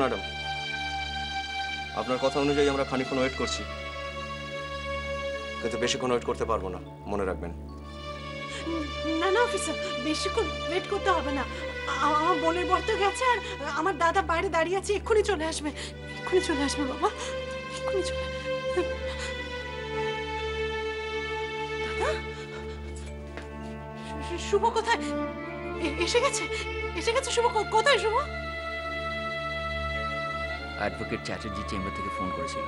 Madam, আপনার কথা অনুযায়ী আমরা খানিকক্ষণ ওয়েট করছি, কিন্তু বেশিক্ষণ ওয়েট করতে পারবো না, মনে রাখবেন। না না অফিসার, বেশিক্ষণ ওয়েট করতে হবে না। আমার বোনের বর তো গেছে, আর আমার দাদা বাইরে দাঁড়িয়ে আছে, এক্ষুনি চলে আসবে, এক্ষুনি চলে আসবে বাবা, এক্ষুনি চলে। দাদা, শুভ কোথায়? এসে গেছে, এসে গেছে শুভ। কোথায় শুভ? অ্যাডভোকেট চ্যাটার্জি চেম্বার থেকে ফোন করেছিল,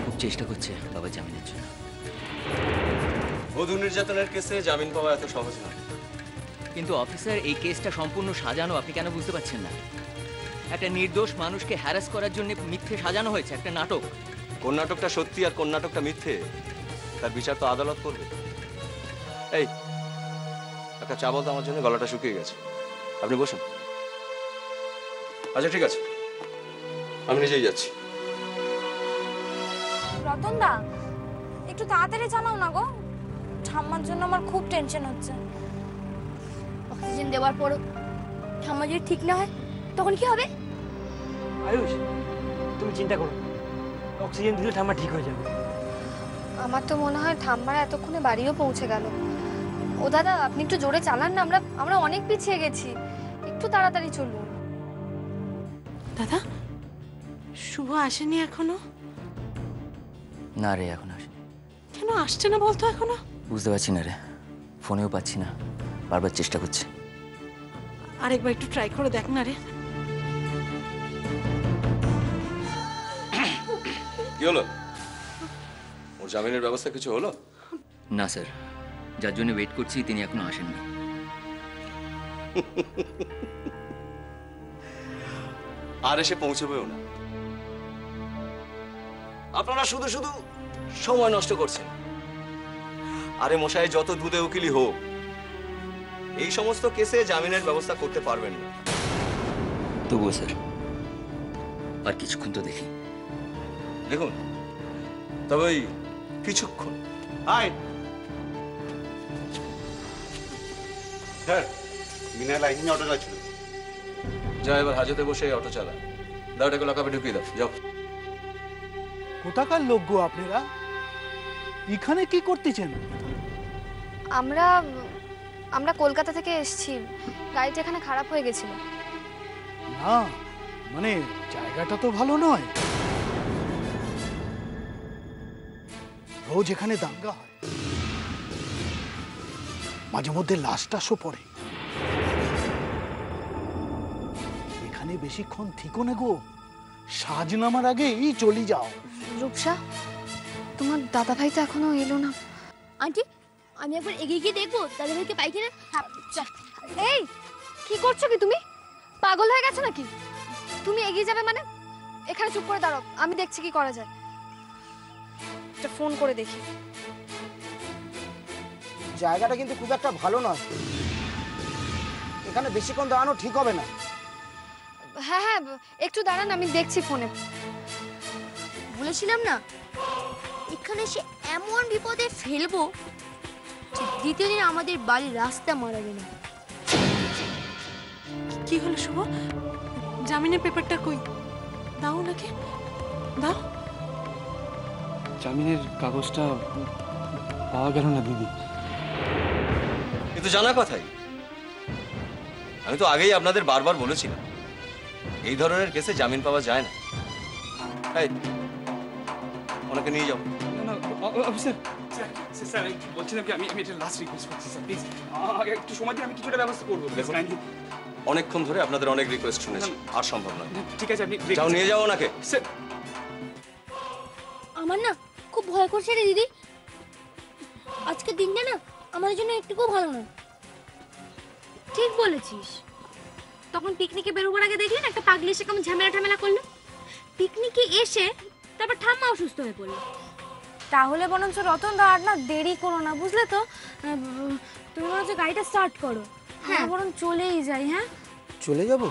খুব চেষ্টা করছে বাবা জামিনের জন্য। বধূ নির্যাতনের কেসে জামিন পাওয়া এত সহজ নয়। কিন্তু অফিসার, এই কেসটা সম্পূর্ণ সাজানো, আপনি কেন বুঝতে পারছেন না? একটা নির্দোষ মানুষকে হ্যারাস করার জন্য মিথ্যে সাজানো হয়েছে, একটা নাটক। কোন নাটকটা সত্যি আর কোন নাটকটা মিথ্যে, তার বিচার তো আদালত করবে। এই একটা চা বলতো আমার জন্য, গলাটা শুকিয়ে গেছে। আপনি বসুন। আচ্ছা ঠিক আছে, আমি নিজেই যাচ্ছি। রতন দা, একটু তাড়াতাড়ি জানাও না গো, ঠাম্মার জন্য আমার খুব টেনশন হচ্ছে। অক্সিজেন দেওয়ার পর ঠাম্মা যদি ঠিক না হয় তখন কি হবে? আয়ুষ, তুমি চিন্তা করো, অক্সিজেন দিলে ঠাম্মা ঠিক হয়ে যাবে। আমার তো মনে হয় ঠাম্মারা এতক্ষণে বাড়িও পৌঁছে গেল। ও দাদা, আপনি একটু জোরে চালান না, আমরা অনেক পিছিয়ে গেছি, একটু তাড়াতাড়ি চলুন। দাদা, শুভ আসেনি এখনো? না রে, এখন আসে। কেন আসছে না বলতো এখনো? বুঝতে পারছি না রে, ফোনেও পাচ্ছি না, বারবার চেষ্টা করছি। আরেকবার একটু ট্রাই করে দেখ না রে। কি হলো? ওর জামিনের ব্যবস্থা কিছু হলো? না স্যার, যার জন্য ওয়েট করছি তিনি এখনো আসেননি। আর এসে পৌঁছবেও না। আপনারা শুধু শুধু সময় নষ্ট করছেন। আরে মশাই, যত দুধে উকিলি হোক, এই সমস্ত কেসে জামিনের ব্যবস্থা করতে পারবেন না। তবুও স্যার, আর কিছুক্ষণ তো দেখি। দেখুন, তবে ওই কিছুক্ষণ। হাই স্যার, বিনা লাইসেন্সে অটো চালাচ্ছিল। যা এবার হাজতে বসে অটো চালা। দাও, এটাকে লকাপে ঢুকিয়ে দাও, যাও। কোথাকার লোক গো আপনারা? এখানে কি করতেছেন? আমরা কলকাতা থেকে এসেছি, গাড়িটা এখানে খারাপ হয়ে গেছিল। না মানে জায়গাটা তো ভালো নয়, রোজ এখানে দাঙ্গা হয়, মাঝে মধ্যে লাশ টাশও পড়ে। এখানে বেশিক্ষণ থিকো না গো, সাজ নামার আগেই চলে যাও। রূপসা, তোমার দাদা ভাই তো এখনো এলো না। আন্টি, আমি একবার এগিয়ে গিয়ে দেখবো দাদা ভাইকে পাই কিনা। এই, কি করছো কি তুমি? পাগল হয়ে গেছো নাকি? তুমি এগিয়ে যাবে মানে? এখানে চুপ করে দাঁড়াও, আমি দেখছি কি করা যায়। একটা ফোন করে দেখি। জায়গাটা কিন্তু খুব একটা ভালো নয়, এখানে বেশিক্ষণ দাঁড়ানো ঠিক হবে না। হ্যাঁ হ্যাঁ, একটু দাঁড়ান, আমি দেখছি ফোনে। বলেছিলাম না, এখানে সে এমন বিপদে ফেলবো যে দ্বিতীয় দিন আমাদের বাড়ির রাস্তা মারাবে না। কি হলো শুভ? জামিনের পেপারটা কই? দাও নাকি, দাও। জামিনের কাগজটা পাওয়া গেল না দিদি। কিন্তু জানা কথাই, আমি তো আগেই আপনাদের বারবার বলেছিলাম এই ধরনের কেসে জামিন পাওয়া যায় না। এই, ওনাকে নিয়ে যাও। অফিসার, স্যার বলছিলাম কি, আমি এটা লাস্ট রিকোয়েস্ট করছি স্যার, প্লিজ একটু সময় দিন, আমি কিছুটা ব্যবস্থা করবো। দেখুন, অনেকক্ষণ ধরে আপনাদের অনেক রিকোয়েস্ট শুনেছি, আর সম্ভব নয়। ঠিক আছে, আপনি যাও, নিয়ে যাও ওনাকে। স্যার, আমার না খুব ভয় করছে রে দিদি, আজকের দিনটা না আমাদের জন্য একটুকুও ভালো না। ঠিক বলেছিস, তখন পিকনিকে বেরোবার আগে দেখলি না একটা পাগলি এসে কেমন ঝামেলা করলো। পিকনিকে এসে তারপর ঠাম্মা অসুস্থ হয়ে পড়লো। তাহলে বরঞ্চ রতন দা আর না দেরি করো না, বুঝলে তো? তুমি বরঞ্চ গাড়িটা স্টার্ট করো। হ্যাঁ, বরং চলেই যাই। হ্যাঁ, চলে যাবো?